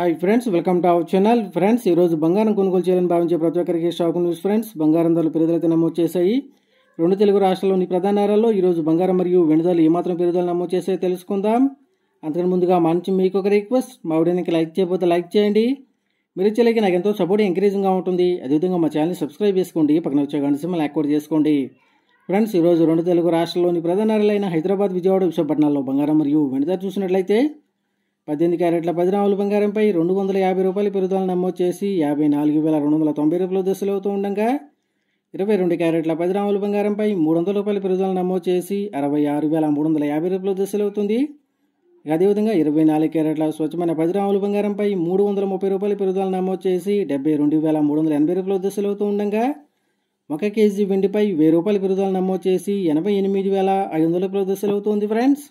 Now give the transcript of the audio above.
Hi friends, welcome to our channel. Friends, ఈరోజు బంగారం కొనుగోలు చేయాలని భావించే ప్రతి ఒక్కరికి షాక్ న్యూస్. ఫ్రెండ్స్, బంగారం ధరలు పెరుగుదలైతే నమోదు చేశాయి. రెండు తెలుగు రాష్ట్రాల్లోని ప్రధాన నగరాల్లో ఈరోజు బంగారం మరియు వెండి ధరలు ఏమాత్రం పెరుగుదల నమోదు చేసాయో తెలుసుకుందాం. అంతకన్నా ముందుగా మా నుంచి మీకు ఒక రిక్వెస్ట్, మా వీడియోకి లైక్ చేయకపోతే లైక్ చేయండి. మీరు ఇచ్చేలాగే నాకు ఎంతో సపోర్ట్ ఎంకరేజింగ్గా ఉంటుంది. అదేవిధంగా మా ఛానల్ని సబ్స్క్రైబ్ చేసుకోండి, పక్కన వచ్చే గంట సింబల్ యాక్టివేట్ చేసుకోండి. ఫ్రెండ్స్, ఈరోజు రెండు తెలుగు రాష్ట్రాల్లోని ప్రధాన నగరాలైన హైదరాబాద్, విజయవాడ, విశాఖపట్నాల్లో బంగారం మరియు వెండి ధర చూసినట్లయితే 18 క్యారెట్ల 10 గ్రాముల బంగారంపై 250 రూపాయల పెరుగుదల నమోదు చేసి 54,290 రూపాయల దశలు అవుతూ ఉండగా, 22 క్యారెట్ల 10 గ్రాముల బంగారంపై 300 రూపాయల పెరుగుదల నమోదు చేసి 66,350 రూపాయల దశలు అవుతుంది. అదేవిధంగా 24 క్యారెట్ల స్వచ్ఛమైన 10 గ్రాముల బంగారంపై 330 రూపాయల పెరుగుదల నమోదు చేసి 72,380 రూపాయల దశలు అవుతూ ఉండగా, 1 కేజీ వెండిపై 1000 రూపాయల పెరుగుదల నమోదు చేసి 88,500 రూపాయల దశలు అవుతుంది. ఫ్రెండ్స్.